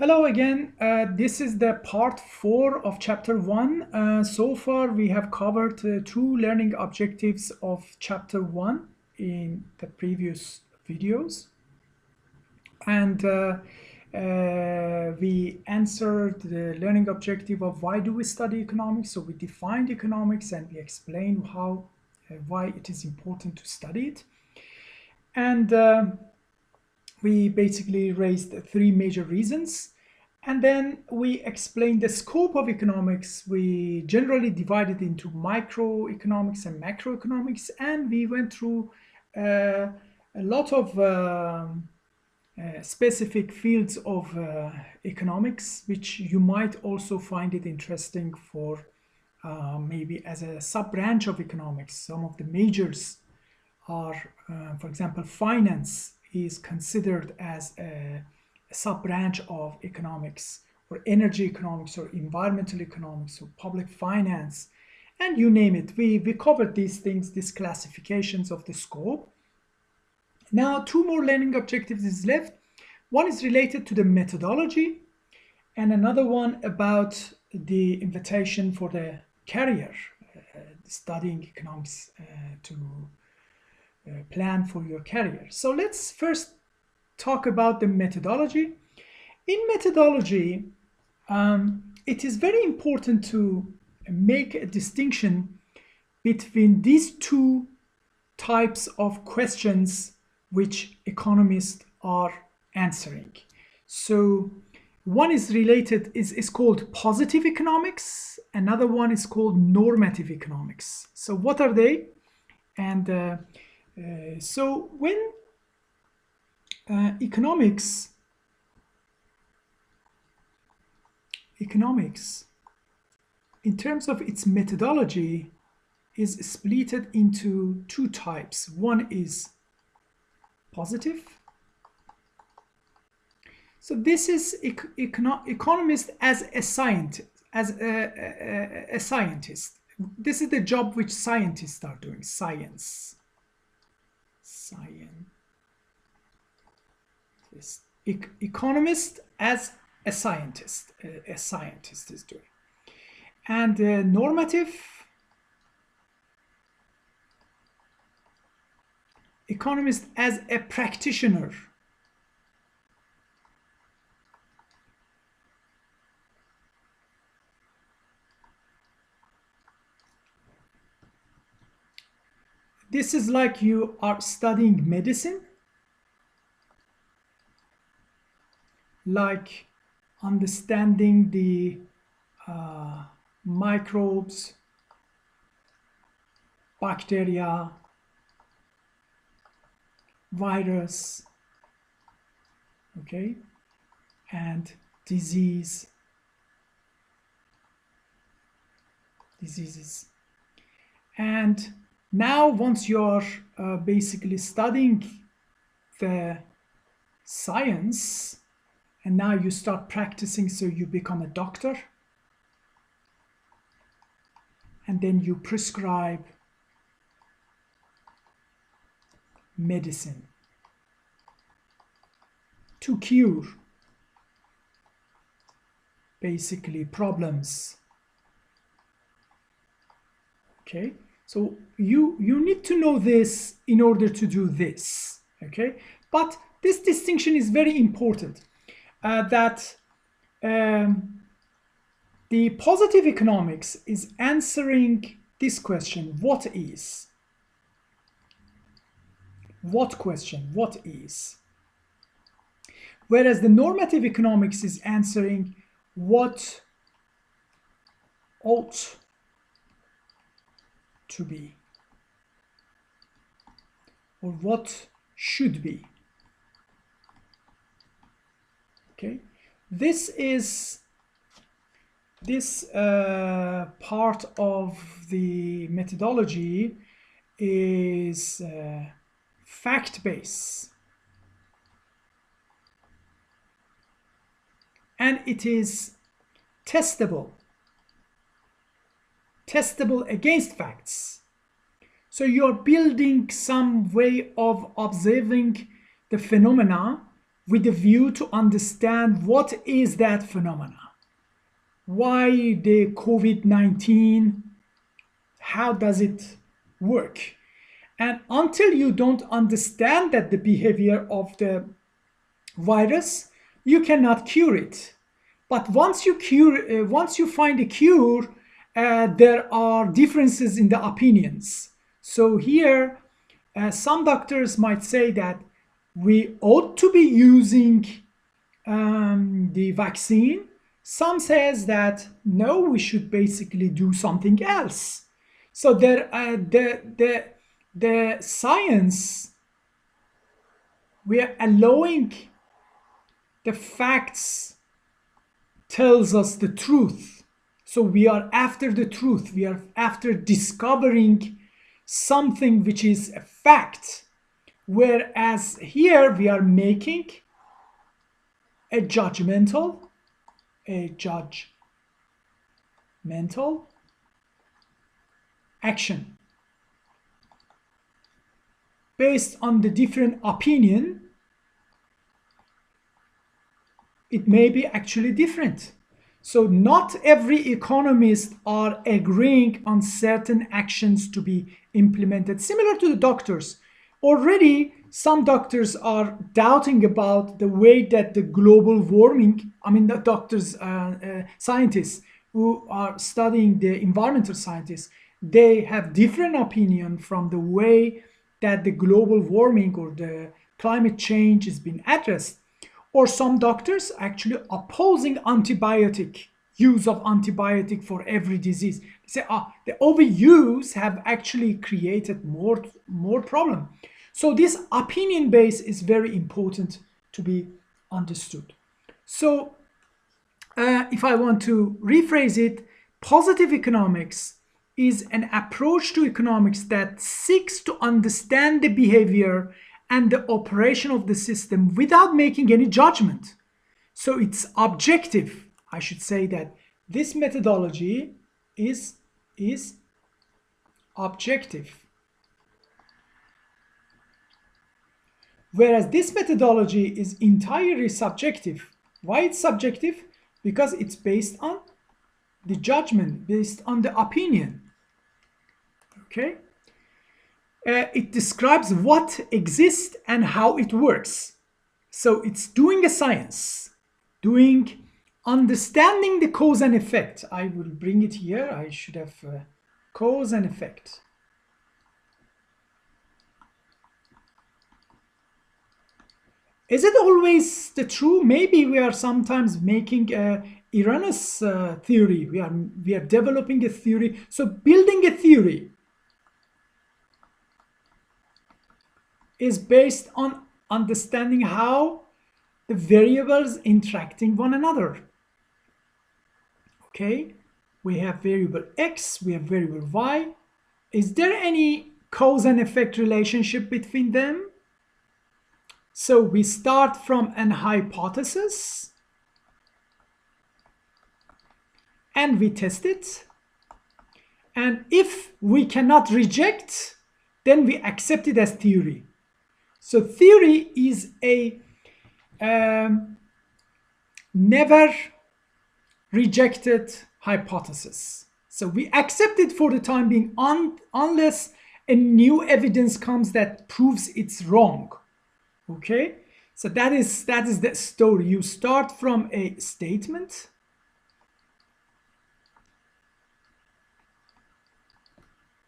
Hello again. This is the part 4 of chapter 1. So far, we have covered two learning objectives of chapter 1 in the previous videos. And we answered the learning objective of why do we study economics. So we defined economics and we explained why it is important to study it. And we basically raised three major reasons. And then we explained the scope of economics. We generally divided into microeconomics and macroeconomics, and we went through a lot of specific fields of economics, which you might also find it interesting for maybe as a sub-branch of economics. Some of the majors are, for example, finance is considered as a sub-branch of economics, or energy economics, or environmental economics, or public finance, and you name it. We covered these things, these classifications of the scope. Now, two more learning objectives is left. One is related to the methodology, and another one about the invitation for the career, studying economics to plan for your career. So let's first talk about the methodology. In methodology, it is very important to make a distinction between these two types of questions which economists are answering. So one is related, is called positive economics. Another one is called normative economics. So what are they? And so when economics in terms of its methodology is split into two types. One is positive. So this is economist as a scientist, a scientist. This is the job which scientists are doing, science. Economist as a scientist is doing. And normative economist as a practitioner. This is like you are studying medicine, like understanding the microbes, bacteria, virus, okay, and diseases. And now once you're basically studying the science, and now you start practicing, so you become a doctor, and then you prescribe medicine to cure basically problems. Okay, so you need to know this in order to do this. Okay, but this distinction is very important. That the positive economics is answering this question, what is? What question? What is? Whereas the normative economics is answering what ought to be, or what should be. Okay, this part of the methodology is fact-based, and it is testable against facts. So you're building some way of observing the phenomena with a view to understand what is that phenomena. Why the COVID-19, how does it work? And until you don't understand that the behavior of the virus, you cannot cure it. But once you find a cure, there are differences in the opinions. So here, some doctors might say that we ought to be using the vaccine. Some says that no, we should basically do something else. So there, the science, we are allowing the facts tells us the truth. So we are after the truth. We are after discovering something which is a fact. Whereas here we are making a judgmental action based on the different opinion. It may be actually different. So not every economist are agreeing on certain actions to be implemented. Similar to the doctors. Already some doctors are doubting about the way that the global warming, the doctors, scientists who are studying the environmental scientists, they have different opinion from the way that the global warming or the climate change is being addressed. Or some doctors actually opposing use of antibiotic for every disease. They say, the overuse have actually created more problem. So this opinion base is very important to be understood. So if I want to rephrase it, positive economics is an approach to economics that seeks to understand the behavior and the operation of the system without making any judgment. So it's objective. I should say that this methodology is objective. Whereas this methodology is entirely subjective. Why it's subjective? Because it's based on the judgment, based on the opinion. Okay? It describes what exists and how it works. So it's doing a science, understanding the cause and effect. I will bring it here. I should have cause and effect. Is it always the true? Maybe we are sometimes making a erroneous theory. We are developing a theory. So building a theory is based on understanding how the variables interacting one another. Okay, we have variable x, we have variable y. Is there any cause and effect relationship between them? So we start from an hypothesis and we test it. And if we cannot reject, then we accept it as theory. So theory is a never rejected hypothesis. So we accept it for the time being unless a new evidence comes that proves it's wrong. Okay? So that is the story. You start from a statement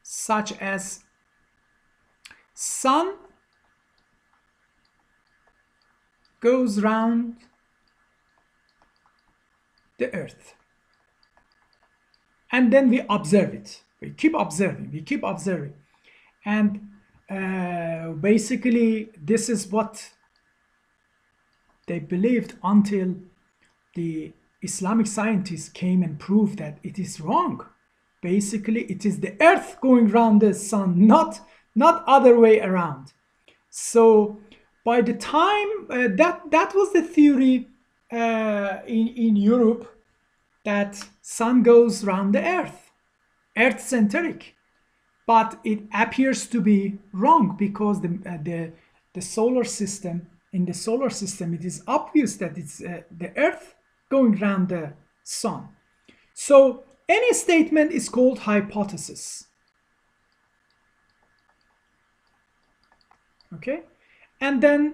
such as sun goes round the earth. And then we observe it. We keep observing. And basically, this is what they believed until the Islamic scientists came and proved that it is wrong. Basically, it is the earth going around the sun, not other way around. So by the time that was the theory in Europe, that sun goes around the earth-centric. But it appears to be wrong because the solar system in the solar system, it is obvious that it's the Earth going around the sun. So any statement is called hypothesis. Okay, and then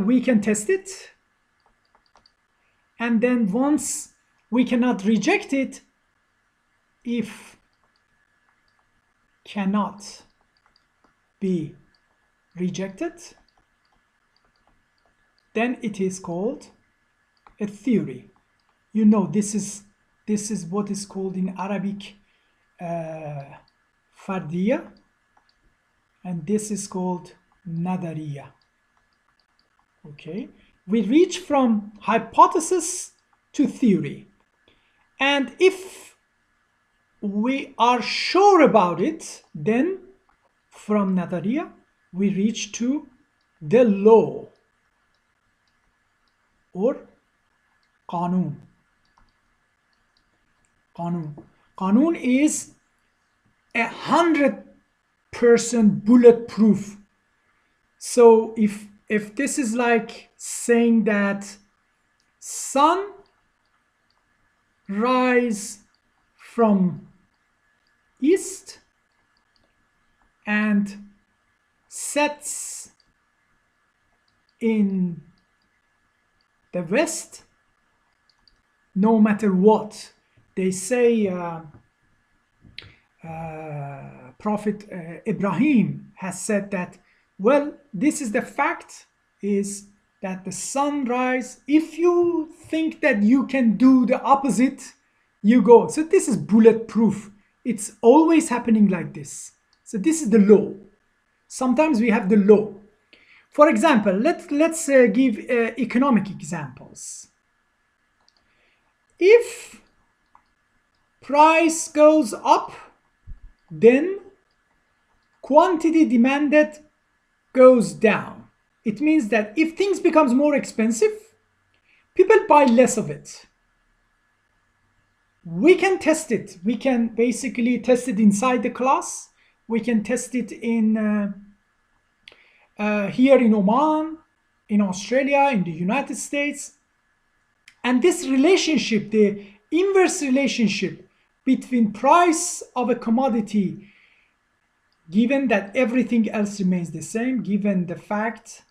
we can test it, and then once we cannot reject it, if cannot be rejected, then it is called a theory. You know, this is what is called in Arabic fardiyya, and this is called nadariya. Okay, we reach from hypothesis to theory, and if we are sure about it, then from nadariya we reach to the law or qanun. Qanun is 100% bulletproof. So if this is like saying that sun rise from east and sets in the west, no matter what. They say Prophet Ibrahim has said that, well, this is the fact, is that the sunrise, if you think that you can do the opposite, you go. So this is bulletproof. It's always happening like this. So this is the law. Sometimes we have the law. For example, let's give economic examples. If price goes up, then quantity demanded goes down. It means that if things becomes more expensive, people buy less of it. We can test it. We can basically test it inside the class. We can test it in here in Oman, in Australia, in the United States. And this relationship, the inverse relationship between price of a commodity, given that everything else remains the same, given the fact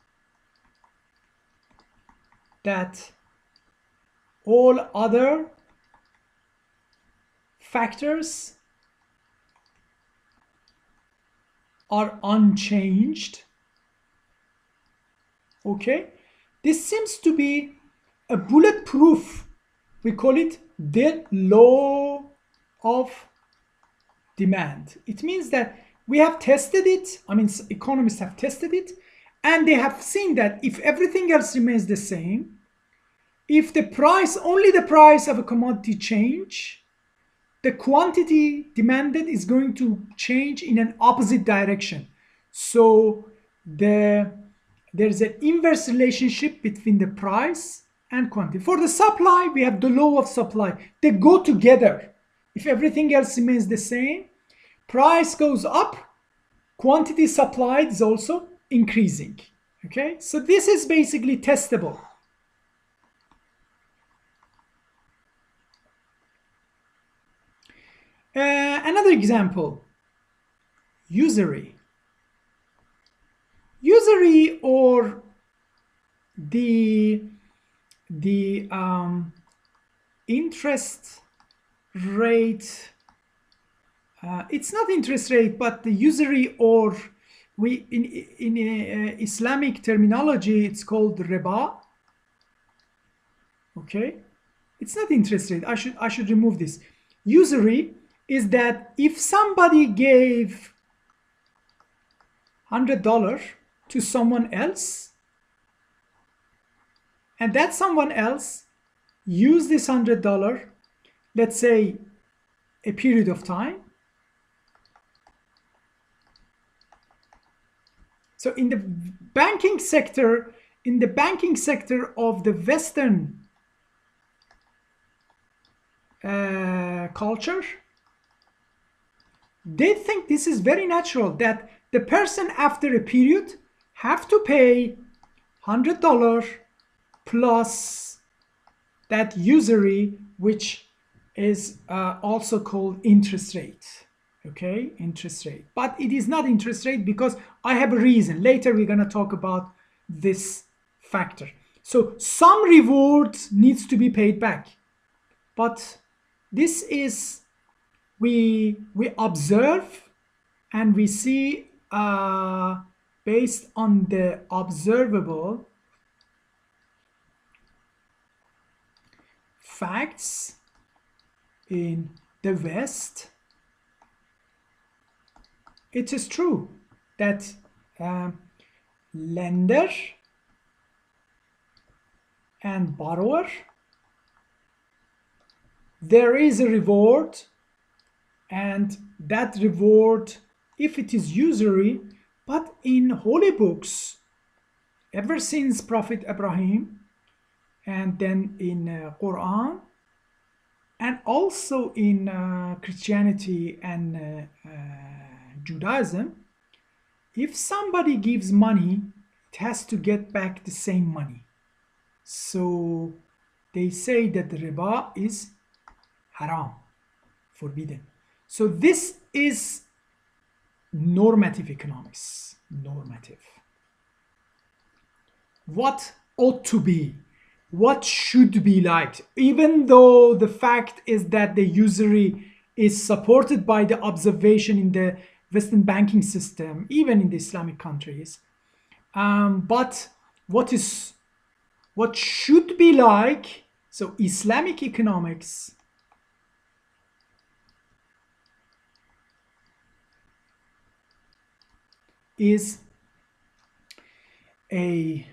that all other factors are unchanged. Okay, this seems to be a bulletproof. We call it the law of demand. It means that we have tested it. I mean, economists have tested it, and they have seen that if everything else remains the same, if the price, only the price of a commodity change, the quantity demanded is going to change in an opposite direction. So there's an inverse relationship between the price and quantity. For the supply, we have the law of supply. They go together. If everything else remains the same, price goes up, quantity supplied is also increasing. Okay, so this is basically testable. Another example, usury. Usury, or the interest rate, it's not interest rate, but the usury, or we in Islamic terminology, it's called riba. Okay, it's not interest rate. I should remove this. Usury is that if somebody gave $100 to someone else, and that someone else used this $100, let's say a period of time. So in the banking sector of the Western culture, they think this is very natural, that the person after a period have to pay $100 plus that usury, which is also called interest rate. Okay, interest rate. But it is not interest rate because I have a reason. Later we're going to talk about this factor. So some reward needs to be paid back. But this is, we observe and we see based on the observable facts in the West, it is true that lender and borrower, there is a reward, and that reward, if it is usury, but in holy books, ever since Prophet Ibrahim, and then in Quran, and also in Christianity and Judaism, if somebody gives money, it has to get back the same money. So they say that the riba is haram, forbidden. So this is normative economics. Normative. What ought to be, what should be like, even though the fact is that the usury is supported by the observation in the Western banking system, even in the Islamic countries. But what should be like, so Islamic economics is a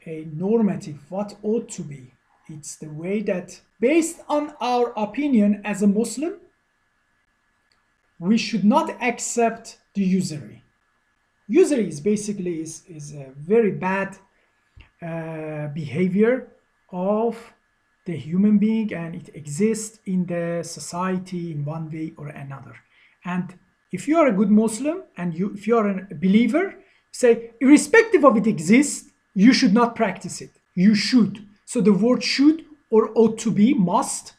normative, what ought to be. It's the way that, based on our opinion as a Muslim, we should not accept the usury. Usury is basically is a very bad behavior of the human being, and it exists in the society in one way or another. And if you are a good Muslim and if you are a believer, say, irrespective of it exists, you should not practice it. You should. So the word should or ought to be, must,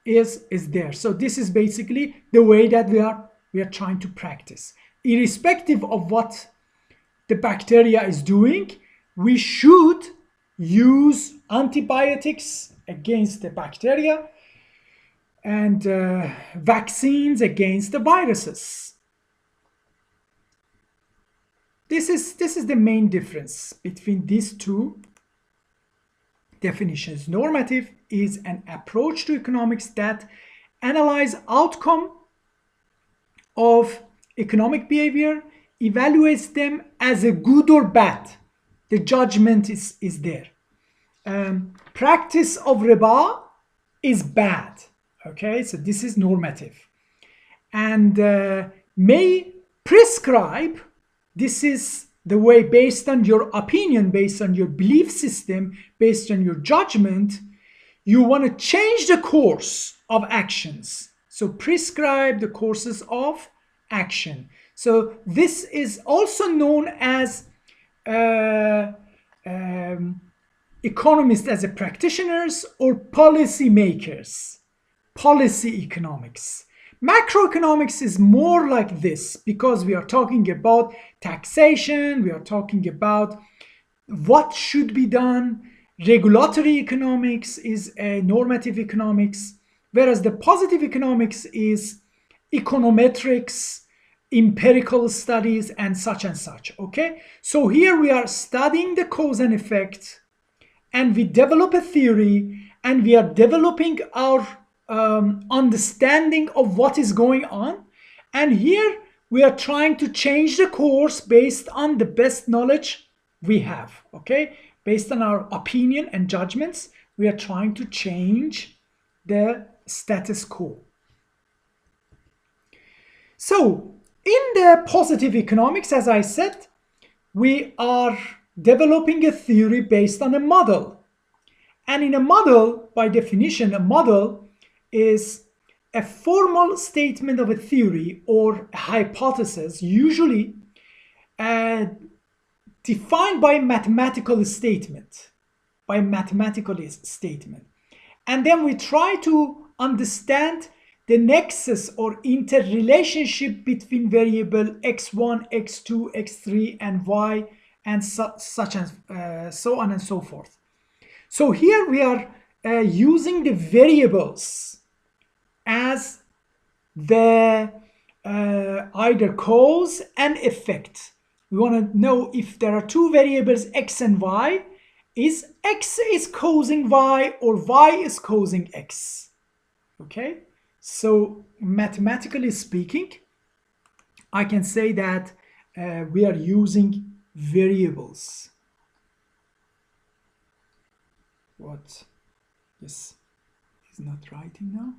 is there. So this is basically the way that we are trying to practice. Irrespective of what the bacteria is doing, we should use antibiotics against the bacteria and vaccines against the viruses. This is the main difference between these two definitions. Normative is an approach to economics that analyzes outcome of economic behavior, evaluates them as a good or bad. The judgment is there. Practice of riba is bad. Okay, so this is normative. And may prescribe, this is the way, based on your opinion, based on your belief system, based on your judgment, you want to change the course of actions. So prescribe the courses of action. So this is also known as economists as a practitioners or policy makers. Policy economics. Macroeconomics is more like this because we are talking about taxation, we are talking about what should be done. Regulatory economics is a normative economics, whereas the positive economics is econometrics, empirical studies, and such. Okay, so here we are studying the cause and effect, and we develop a theory, and we are developing our understanding of what is going on, and here we are trying to change the course based on the best knowledge we have. Okay, based on our opinion and judgments, we are trying to change the status quo. So in the positive economics, as I said, we are developing a theory based on a model. And in a model, by definition, a model is a formal statement of a theory or a hypothesis, usually defined by mathematical statement, and then we try to understand the nexus or interrelationship between variable x1, x2, x3, and y, and such as so on and so forth. So here we are using the variables as the either cause and effect. We want to know if there are two variables x and y, is x is causing y or y is causing x. Okay, so mathematically speaking, I can say that we are using variables. What? This is not writing now.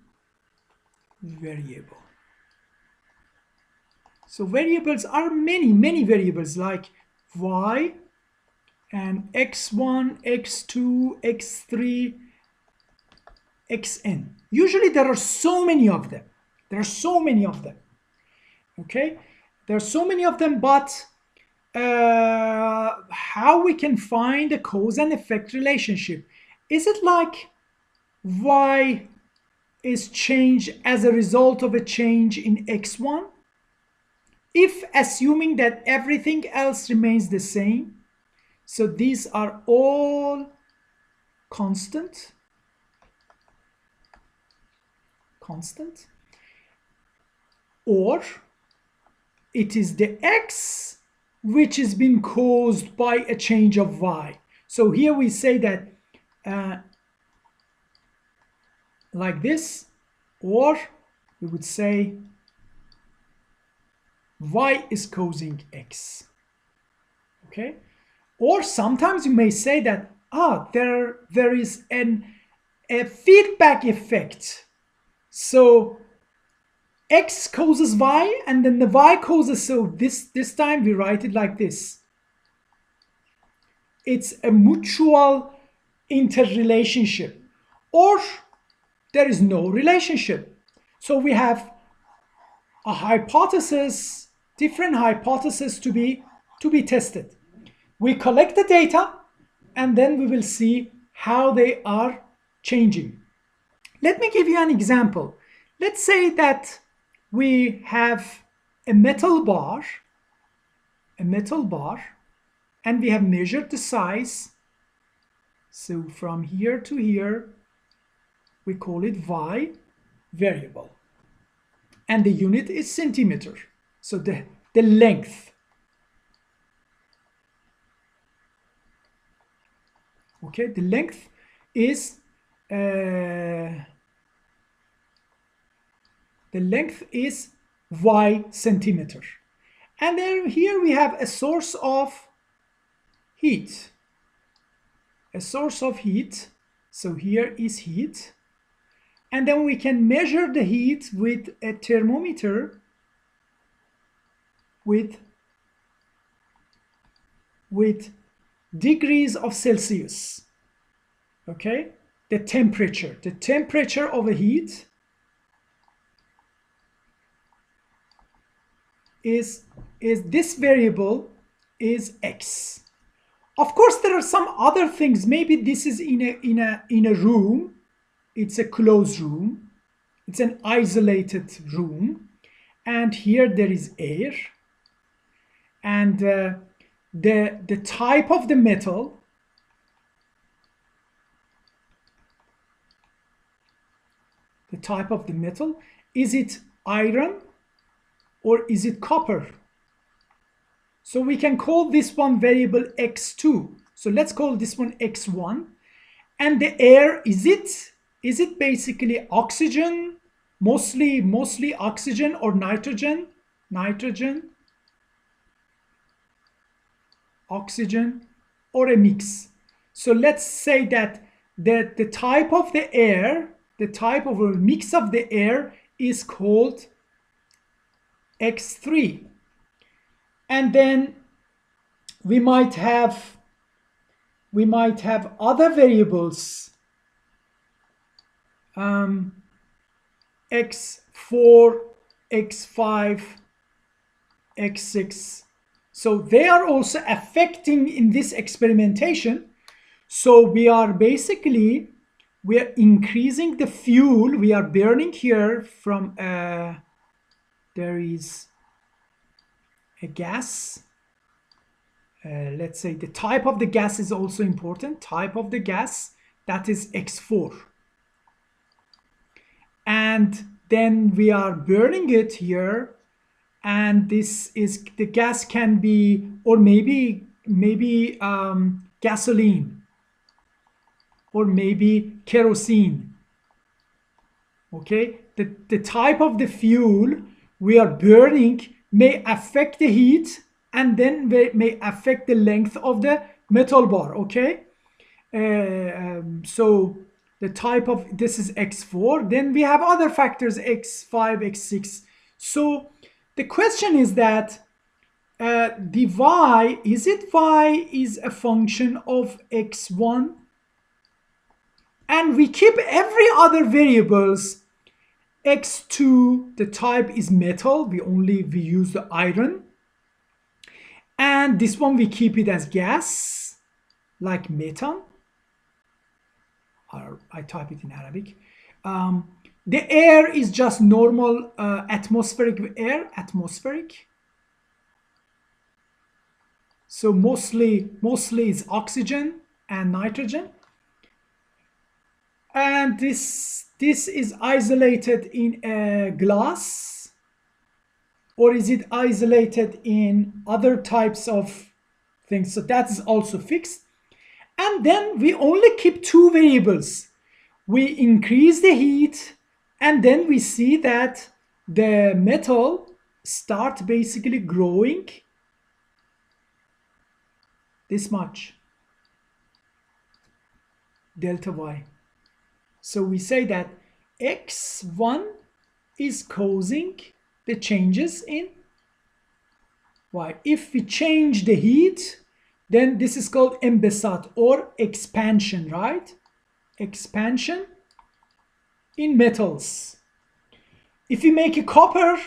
Variable. So variables are many variables like y and x1, x2, x3, xn. Usually there are so many of them. Okay, there are so many of them, but how we can find a cause and effect relationship? Is it like y is changed as a result of a change in x1? If assuming that everything else remains the same, so these are all constant, or it is the x which has been caused by a change of y. So here we say that like this, or we would say y is causing x. Okay, or sometimes you may say that there is a feedback effect. So x causes y and then the y causes, so this time we write it like this. It's a mutual interrelationship, or there is no relationship. So we have a hypothesis, different hypotheses to be tested. We collect the data and then we will see how they are changing. Let me give you an example. Let's say that we have a metal bar, and we have measured the size. So from here to here, we call it y variable. And the unit is centimeter. So the length. Okay, the length is y centimeter. And then here we have a source of heat. So here is heat. And then we can measure the heat with a thermometer with degrees of Celsius. Okay, the temperature of a heat is this variable is x. Of course, there are some other things. Maybe this is in a room. It's a closed room. It's an isolated room, and here there is air, and the type of the metal. The type of the metal, is it iron or is it copper? So we can call this one variable x2. So let's call this one x1. And the air, is it basically oxygen, mostly oxygen, or nitrogen, oxygen, or a mix? So let's say that the type of the air, the type of a mix of the air is called x3. And then we might have other variables, x4, x5, x6, So they are also affecting in this experimentation. So we are basically, we are increasing the fuel we are burning here from, there is a gas. Let's say the type of the gas is also important. Type of the gas, that is X4. And then we are burning it here. And this is, the gas can be, or maybe gasoline, or maybe kerosene. Okay, the type of the fuel we are burning may affect the heat, and then may affect the length of the metal bar. Okay, so the type of, this is X4. Then we have other factors, X5, X6. So the question is that the y, is it y is a function of X1? And we keep every other variables. X2, the type is metal. We use the iron. And this one we keep it as gas, like methane. Or I type it in Arabic. The air is just normal atmospheric air, atmospheric. So mostly it's oxygen and nitrogen. And this is isolated in a glass, or is it isolated in other types of things? So that is also fixed. And then we only keep two variables. We increase the heat, and then we see that the metal start basically growing this much, delta y. So we say that X1 is causing the changes in y. If we change the heat, then this is called enbesat, or expansion, right? Expansion in metals. If you make it copper,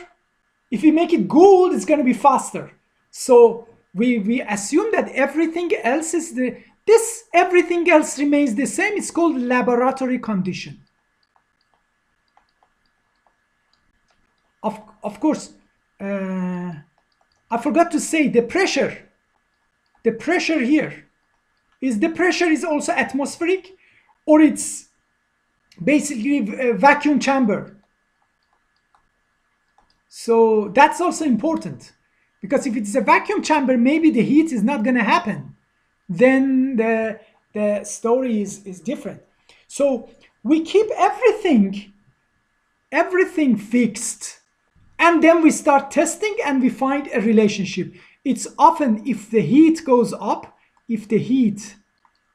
if you make it gold, it's going to be faster. So we assume that everything else is everything else remains the same. It's called laboratory condition. Of course, I forgot to say the pressure. The pressure here is, the pressure is also atmospheric, or it's basically a vacuum chamber. So that's also important, because if it's a vacuum chamber, maybe the heat is not going to happen. Then the story is different. So we keep everything fixed, and then we start testing and we find a relationship. It's often, if the heat goes up, if the heat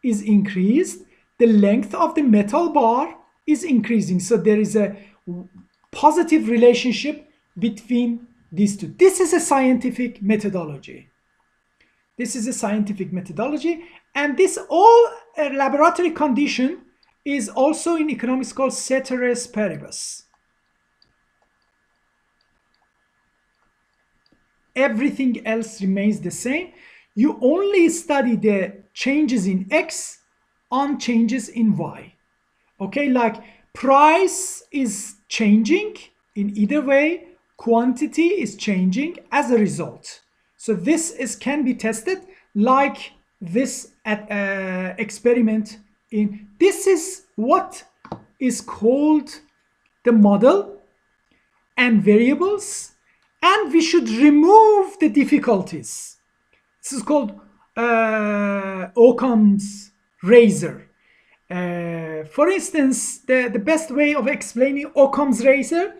is increased, the length of the metal bar is increasing. So there is a positive relationship between these two. This is a scientific methodology. This is a scientific methodology, and this all laboratory condition is also in economics called ceteris paribus. Everything else remains the same. You only study the changes in X on changes in Y. Okay, like price is changing in either way, quantity is changing as a result. So this can be tested like this experiment. This is what is called the model and variables, and we should remove the difficulties. This is called Occams Razor. For instance, the best way of explaining Occams Razor,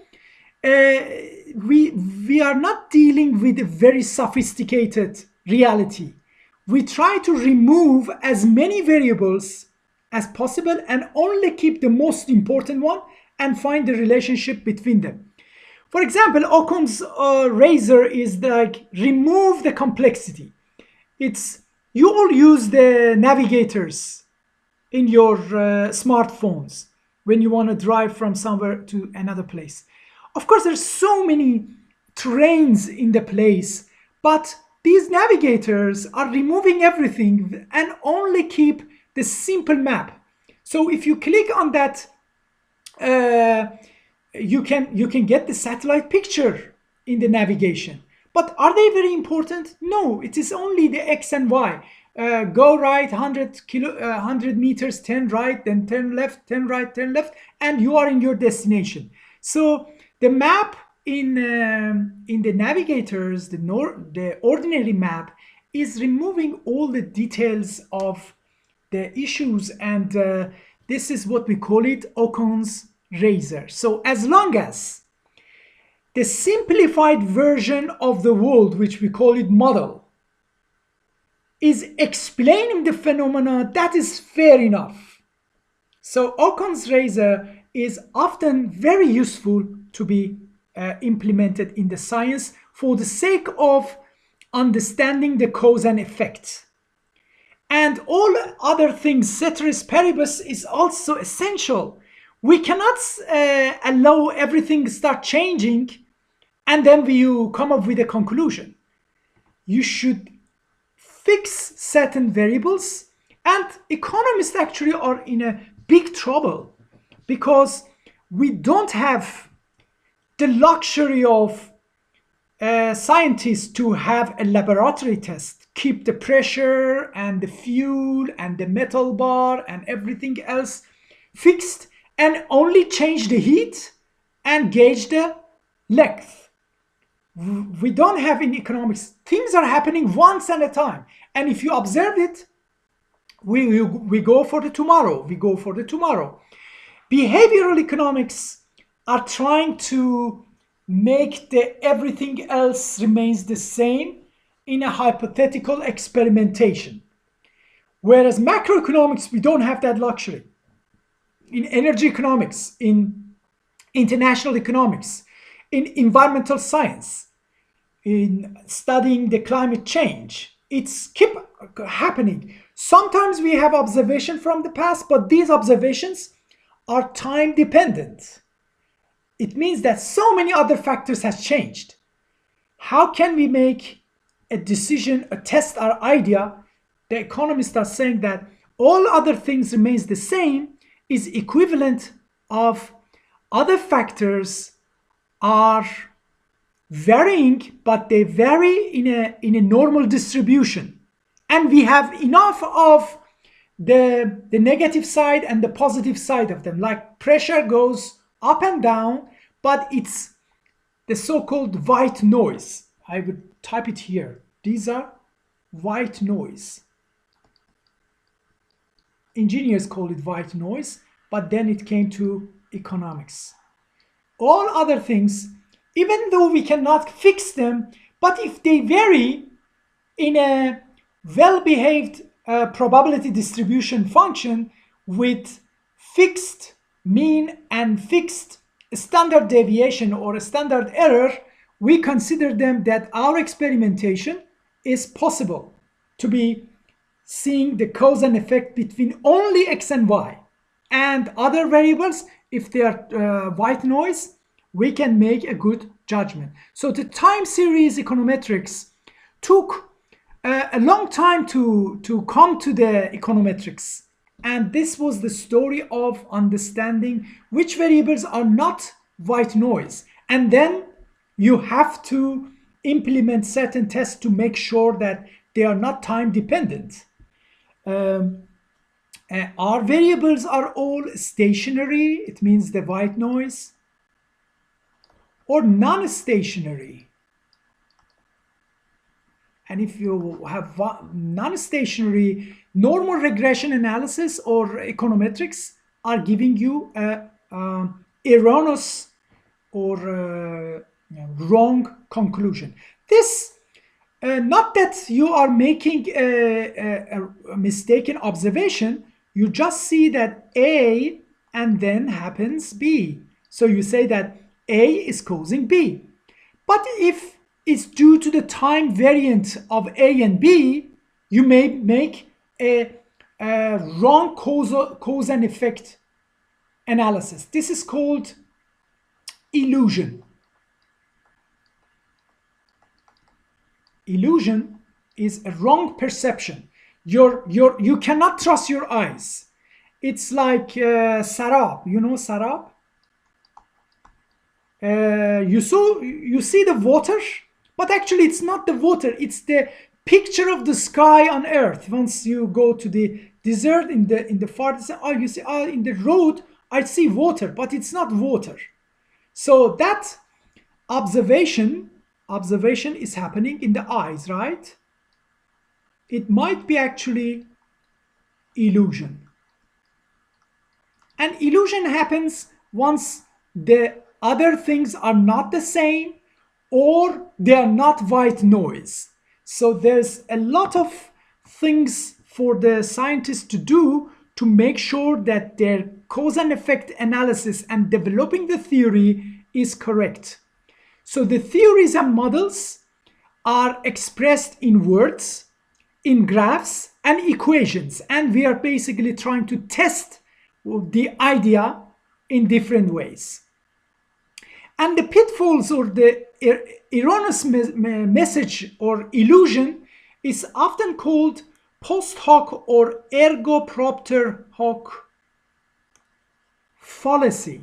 we are not dealing with a very sophisticated reality. We try to remove as many variables as possible and only keep the most important one and find the relationship between them. For example, Occam's razor is like remove the complexity. You all use the navigators in your smartphones when you want to drive from somewhere to another place. Of course, there's so many terrains in the place, but these navigators are removing everything and only keep the simple map. So if you click on that, you can get the satellite picture in the navigation. But are they very important? No, it is only the X and Y. Go right 100 meters, 10 right, then 10 left, 10 right, 10 left, and you are in your destination. So the map in the navigators, the ordinary map, is removing all the details of the issues, and this is what we call it Occams Razor. So as long as the simplified version of the world, which we call it model, is explaining the phenomena, that is fair enough. So Occam's Razor is often very useful to be implemented in the science for the sake of understanding the cause and effect. And all other things, ceteris paribus, is also essential. We cannot allow everything start changing and then you come up with a conclusion. You should fix certain variables, and economists actually are in a big trouble because we don't have the luxury of scientists to have a laboratory test, keep the pressure and the fuel and the metal bar and everything else fixed, and only change the heat and gauge the length. We don't have in economics. Things are happening once at a time, and if you observe it, we go for the tomorrow. We go for the tomorrow. Behavioral economics are trying to make everything else remains the same in a hypothetical experimentation. Whereas macroeconomics, we don't have that luxury. In energy economics, in international economics, in environmental science, in studying the climate change, it's keep happening. Sometimes we have observation from the past, but these observations are time dependent. It means that so many other factors has changed. How can we make a decision, test our idea? The economists are saying that all other things remains the same is equivalent of other factors are varying, but they vary in a normal distribution. And we have enough of the negative side and the positive side of them. Like pressure goes up and down, but it's the so-called white noise. I would type it here. These are white noise. Engineers call it white noise, but then it came to economics. All other things, even though we cannot fix them, but if they vary in a well-behaved probability distribution function with fixed mean and fixed standard deviation or a standard error, we consider them that our experimentation is possible to be seeing the cause and effect between only X and Y. And other variables, if they are white noise, we can make a good judgment. So the time series econometrics took a long time to come to the econometrics. And this was the story of understanding which variables are not white noise. And then you have to implement certain tests to make sure that they are not time dependent. Our variables are all stationary, it means the white noise, or non-stationary. And if you have non-stationary, normal regression analysis or econometrics are giving you erroneous or wrong conclusion. This not that you are making a mistaken observation, you just see that A and then happens B. So you say that A is causing B. But if it's due to the time variant of A and B, you may make a wrong cause and effect analysis. This is called illusion. illusion is a wrong perception. You cannot trust your eyes. It's like sarab. You know sarab? You see the water, but actually it's not the water. It's the picture of the sky on earth. Once you go to the desert in the far distance, you see in the road I see water, but it's not water. So that observation is happening in the eyes, right? It might be actually illusion. And illusion happens once the other things are not the same or they are not white noise. So there's a lot of things for the scientists to do to make sure that their cause and effect analysis and developing the theory is correct. So the theories and models are expressed in words, in graphs and equations, and we are basically trying to test the idea in different ways. And the pitfalls or the erroneous message or illusion is often called post hoc or ergo propter hoc fallacy.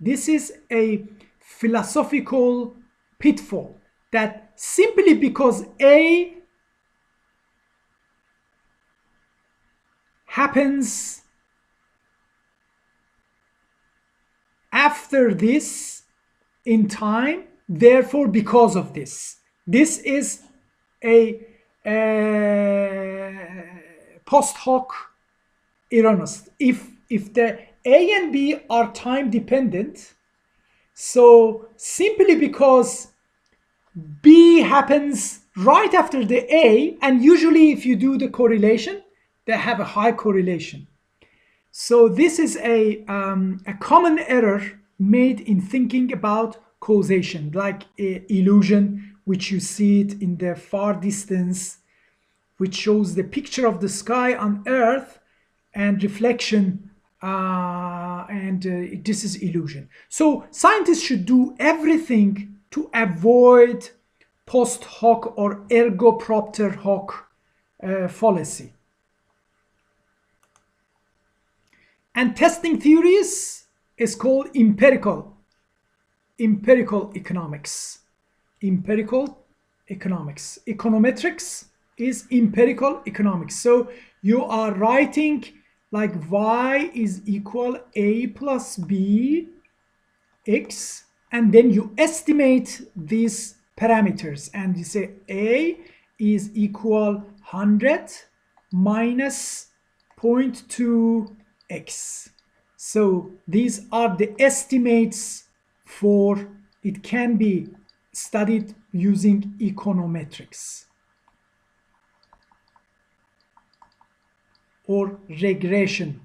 This is a philosophical pitfall that simply because A happens after this in time, therefore because of this. This is a post hoc erroneous. If the A and B are time dependent, so simply because B happens right after the A, and usually if you do the correlation, they have a high correlation. So this is a common error made in thinking about causation, like illusion, which you see it in the far distance, which shows the picture of the sky on Earth and reflection, this is illusion. So scientists should do everything to avoid post hoc or ergo propter hoc fallacy. And testing theories is called empirical economics. Empirical economics. Econometrics is empirical economics. So you are writing like y is equal a plus b x, and then you estimate these parameters and you say a is equal 100 minus 0.2 x. So these are the estimates for it. Can be studied using econometrics or regression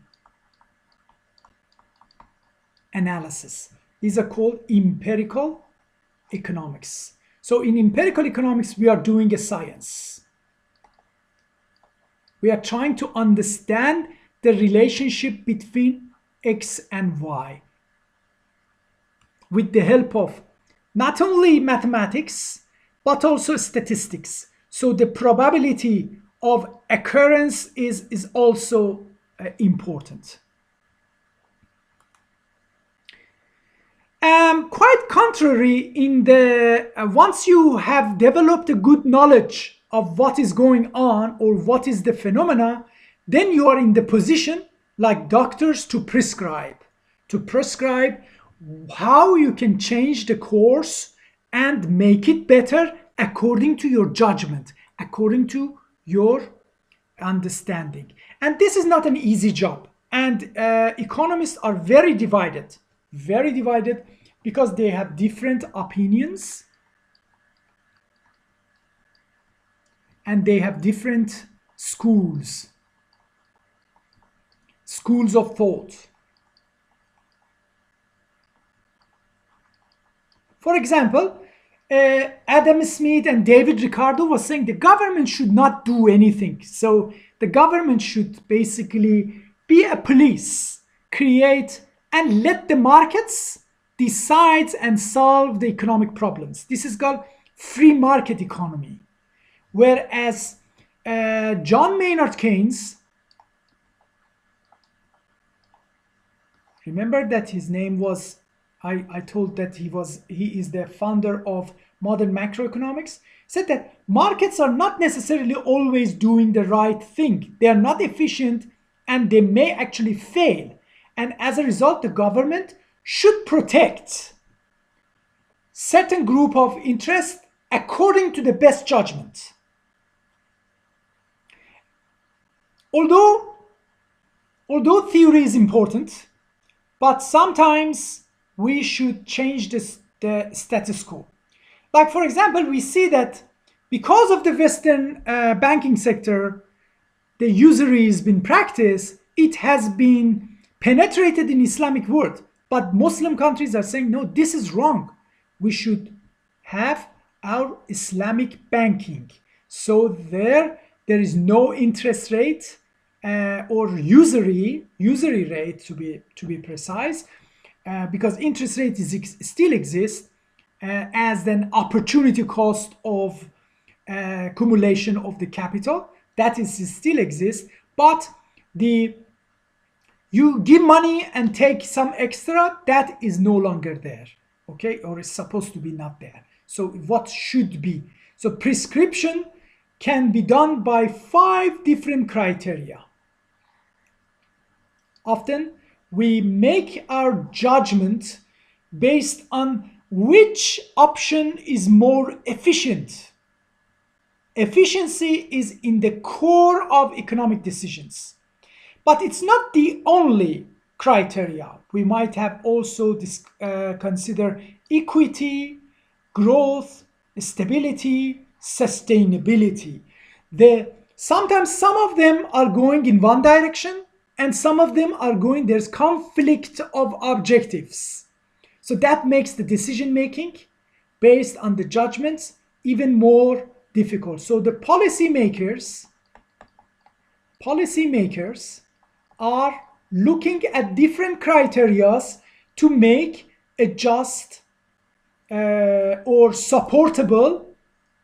analysis. These are called empirical economics. So in empirical economics, we are doing a science. We are trying to understand the relationship between X and Y with the help of not only mathematics, but also statistics. So the probability of occurrence is also important. Quite contrary, in the once you have developed a good knowledge of what is going on or what is the phenomena, then you are in the position, like doctors, to prescribe how you can change the course and make it better according to your judgment, according to your understanding. And this is not an easy job. And economists are very divided because they have different opinions and they have different schools of thought. For example, Adam Smith and David Ricardo was saying the government should not do anything. So the government should basically be a police, create and let the markets decide and solve the economic problems. This is called free market economy. Whereas John Maynard Keynes, remember that his name was, I told that he is the founder of modern macroeconomics, said that markets are not necessarily always doing the right thing. They are not efficient and they may actually fail. And as a result, the government should protect certain group of interest according to the best judgment. Although theory is important, but sometimes we should change the status quo. Like, for example, we see that because of the Western banking sector, the usury has been practiced, it has been penetrated in Islamic world. But Muslim countries are saying, no, this is wrong. We should have our Islamic banking. So there is no interest rate or usury rate to be precise, because interest rate still exists as an opportunity cost of accumulation of the capital. That is still exists, but you give money and take some extra, that is no longer there, okay, or is supposed to be not there. So what should be? So prescription can be done by 5 different criteria. Often we make our judgment based on which option is more efficient. Efficiency is in the core of economic decisions, but it's not the only criteria. We might have also consider equity, growth, stability, sustainability. Sometimes some of them are going in one direction and some of them are going, there's conflict of objectives. So that makes the decision making based on the judgments even more difficult. So the policymakers are looking at different criteria to make a just or supportable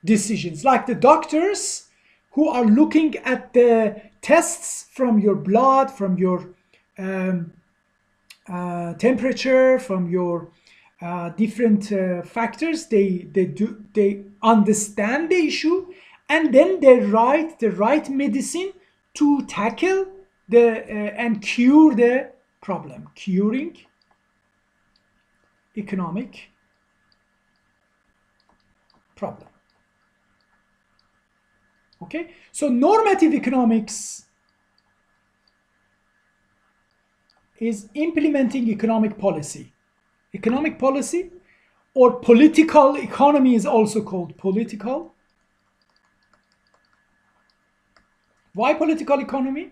decisions. Like the doctors who are looking at the tests from your blood, from your temperature, from your different factors. They understand the issue, and then they write the right medicine to tackle and cure the problem. Curing economic problem. Okay, so normative economics is implementing economic policy. Economic policy, or political economy, is also called political. Why political economy?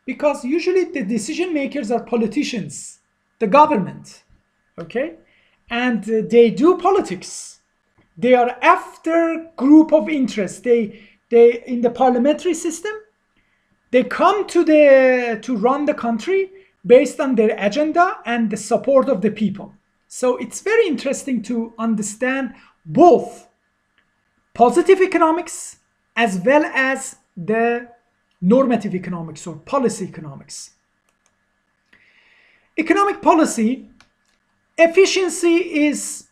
Because usually the decision makers are politicians, the government, okay? And they do politics. They are after group of interest. They in the parliamentary system, they come to run the country based on their agenda and the support of the people. So it's very interesting to understand both positive economics as well as the normative economics or policy economics. Economic policy, efficiency is,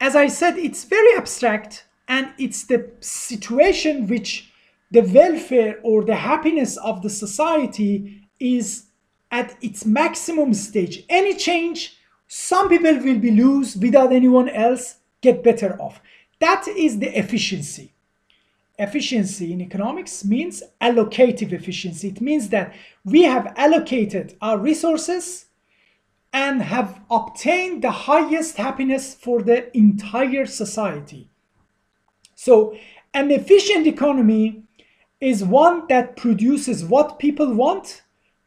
as I said, it's very abstract, and it's the situation which the welfare or the happiness of the society is at its maximum stage. Any change, some people will be lose without anyone else get better off. That is the efficiency. Efficiency in economics means allocative efficiency. It means that we have allocated our resources and have obtained the highest happiness for the entire society. So an efficient economy is one that produces what people want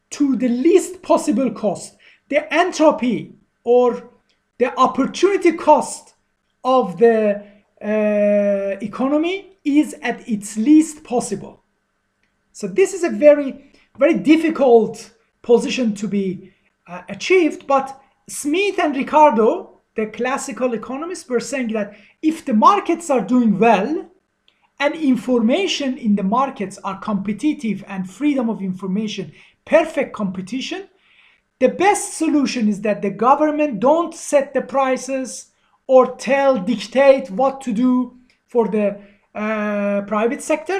to the least possible cost. The entropy or the opportunity cost of the economy is at its least possible. So this is a very, very difficult position to be achieved, but Smith and Ricardo, the classical economists, were saying that if the markets are doing well and information in the markets are competitive and freedom of information, perfect competition, the best solution is that the government don't set the prices or dictate what to do for the private sector.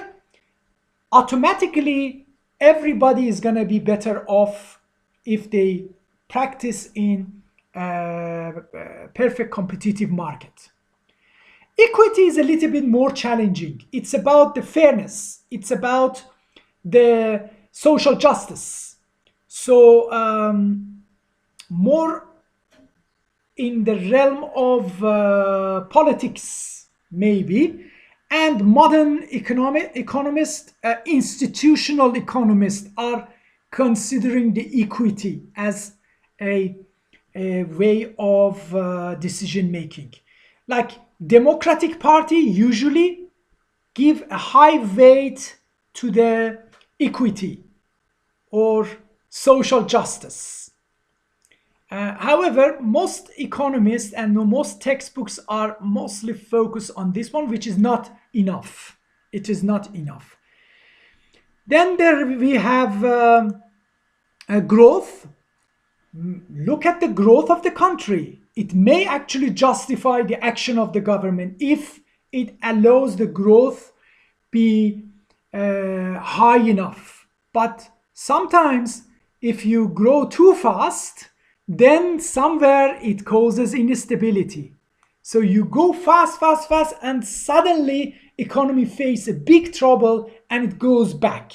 Automatically, everybody is going to be better off if they practice in perfect competitive market. Equity is a little bit more challenging. It's about the fairness. It's about the social justice. So more in the realm of politics, maybe, and modern economists, institutional economists are considering the equity as a way of decision making. Like Democratic Party usually give a high weight to the equity or social justice. However, most economists and most textbooks are mostly focused on this one, which is not enough. It is not enough. Then there we have growth. Look at the growth of the country. It may actually justify the action of the government if it allows the growth be high enough. But sometimes if you grow too fast, then somewhere it causes instability. So you go fast, and suddenly economy face a big trouble and it goes back.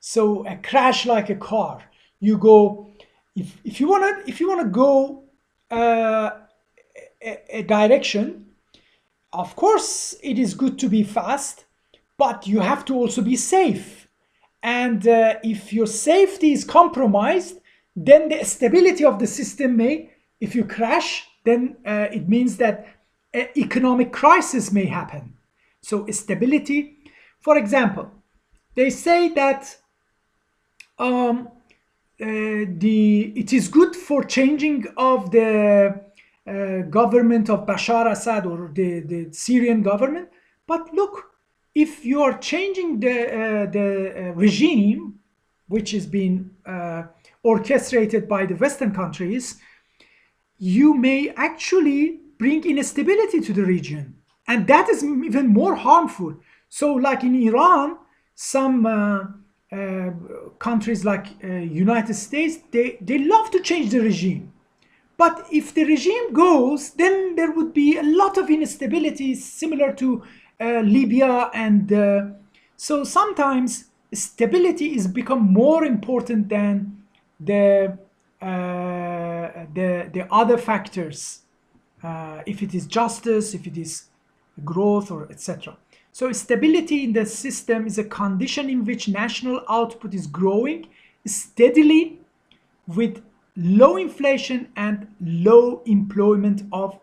So a crash like a car. You go, if you wanna go a direction, of course it is good to be fast, but you have to also be safe. And if your safety is compromised, then the stability of the system may, if you crash, then it means that an economic crisis may happen. So stability, for example, they say that it is good for changing of the government of Bashar Assad or the Syrian government. But look, if you are changing the regime, which is being orchestrated by the Western countries, you may actually bring instability to the region. And that is even more harmful. So like in Iran, some countries like United States, they love to change the regime. But if the regime goes, then there would be a lot of instability similar to Libya. And so sometimes stability is become more important than the other factors. If it is justice, if it is growth, or etc. So stability in the system is a condition in which national output is growing steadily with low inflation and low employment of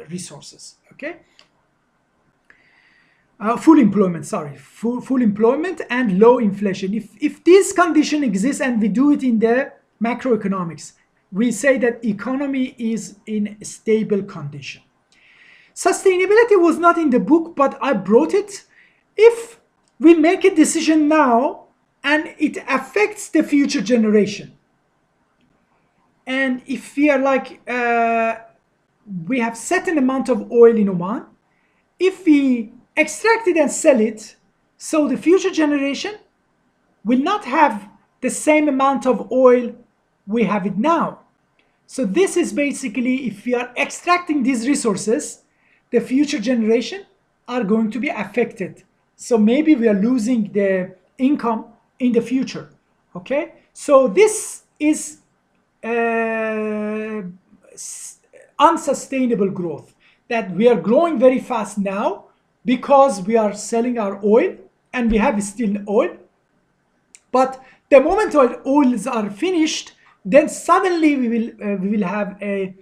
resources. Okay, full employment and low inflation. If this condition exists, and we do it in the macroeconomics, we say that economy is in a stable condition. Sustainability was not in the book, but I brought it. If we make a decision now and it affects the future generation, and if we are like, we have certain amount of oil in Oman, if we extract it and sell it, so the future generation will not have the same amount of oil we have it now. So this is basically, if we are extracting these resources, the future generation are going to be affected. So maybe we are losing the income in the future. Okay, so this is unsustainable growth, that we are growing very fast now because we are selling our oil and we have still oil. But the moment our oils are finished, then suddenly we will have a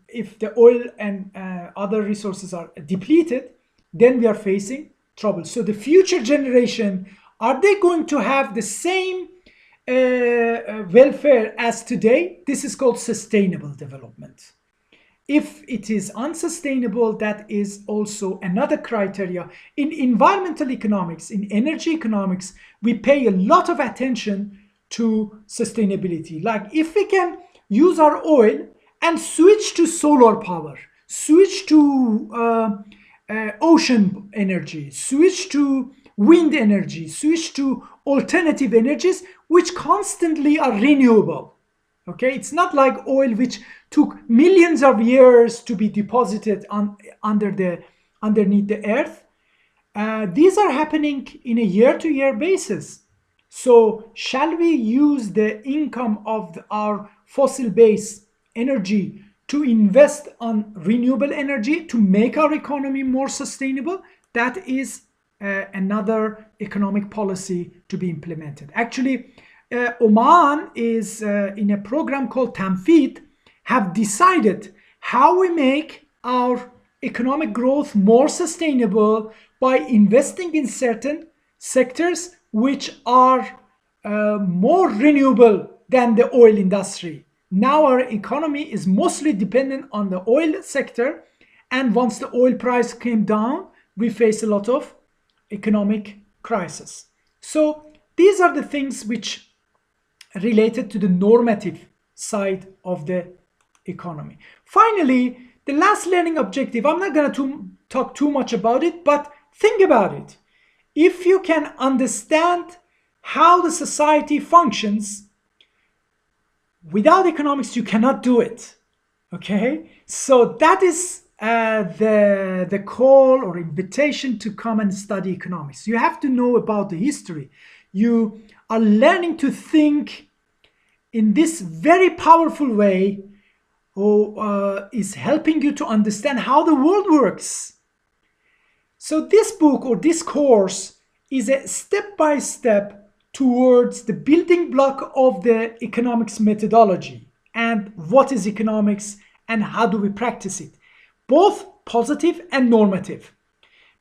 if the oil and other resources are depleted, then we are facing trouble. So the future generation, are they going to have the same welfare as today? This is called sustainable development. If it is unsustainable, that is also another criteria. In environmental economics, in energy economics, we pay a lot of attention to sustainability. Like if we can use our oil and switch to solar power, switch to ocean energy, switch to wind energy, switch to alternative energies which constantly are renewable. Okay, it's not like oil which took millions of years to be deposited underneath the earth. These are happening in a year-to-year basis. So shall we use the income of our fossil-based energy to invest on renewable energy to make our economy more sustainable? That is another economic policy to be implemented. Actually, Oman is in a program called Tamfid, have decided how we make our economic growth more sustainable by investing in certain sectors which are more renewable than the oil industry. Now our economy is mostly dependent on the oil sector, and once the oil price came down, we face a lot of economic crisis. So these are the things which related to the normative side of the economy. Finally, the last learning objective, I'm not going to talk too much about it, but think about it. If you can understand how the society functions, without economics, you cannot do it. Okay? So that is the call or invitation to come and study economics. You have to know about the history. You are learning to think in this very powerful way, is helping you to understand how the world works. So this book or this course is a step-by-step towards the building block of the economics methodology and what is economics and how do we practice it, both positive and normative.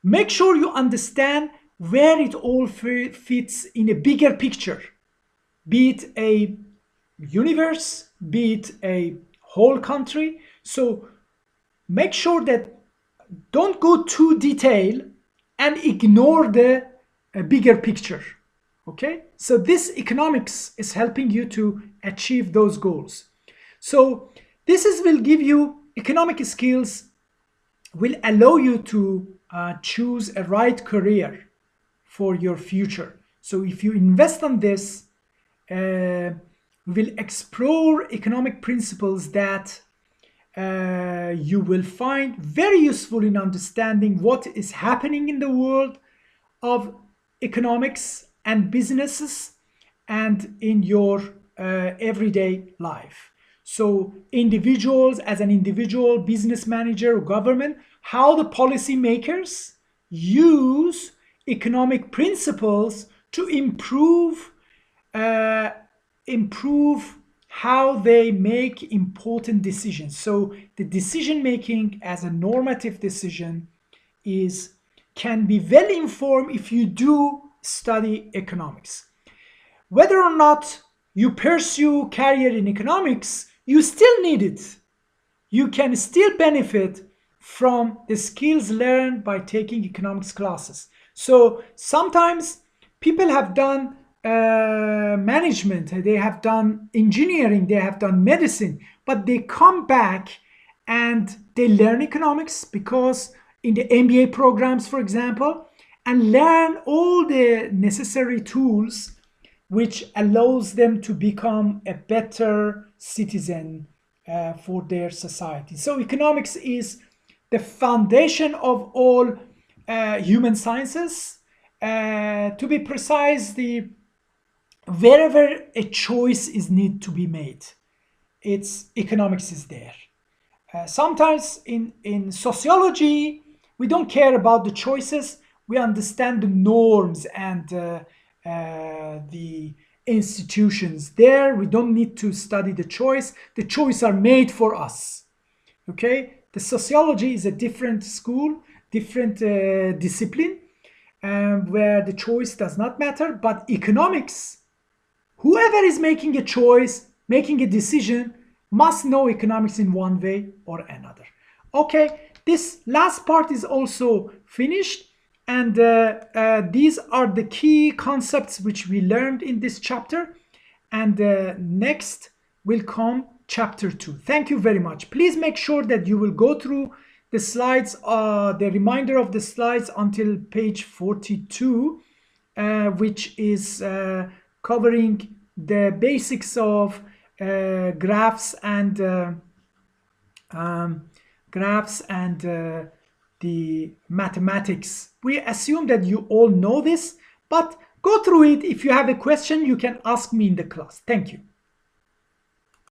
Make sure you understand where it all fits in a bigger picture, be it a universe, be it a whole country. So make sure that don't go too detailed and ignore the bigger picture. Okay, so this economics is helping you to achieve those goals. So this will give you economic skills, will allow you to choose a right career for your future. So if you invest on this, will explore economic principles that you will find very useful in understanding what is happening in the world of economics and businesses and in your everyday life. So individuals, as an individual, business manager, or government, how the policymakers use economic principles to improve how they make important decisions. So the decision making as a normative decision can be well informed if you do study economics. Whether or not you pursue career in economics, you still need it. You can still benefit from the skills learned by taking economics classes. So sometimes people have done management, they have done engineering, they have done medicine, but they come back and they learn economics because in the MBA programs, for example, and learn all the necessary tools which allows them to become a better citizen for their society. So economics is the foundation of all human sciences. To be precise, wherever a choice is need to be made, economics is there. Sometimes in sociology, we don't care about the choices. We understand the norms and the institutions. There, we don't need to study the choice. The choice are made for us. Okay? The sociology is a different school, different discipline, where the choice does not matter. But economics, whoever is making a choice, making a decision, must know economics in one way or another. Okay, this last part is also finished, and these are the key concepts which we learned in this chapter. And next will come chapter 2. Thank you very much. Please make sure that you will go through the slides, the reminder of the slides until page 42, which is covering the basics of graphs and the mathematics. We assume that you all know this, but go through it. If you have a question, you can ask me in the class. Thank you.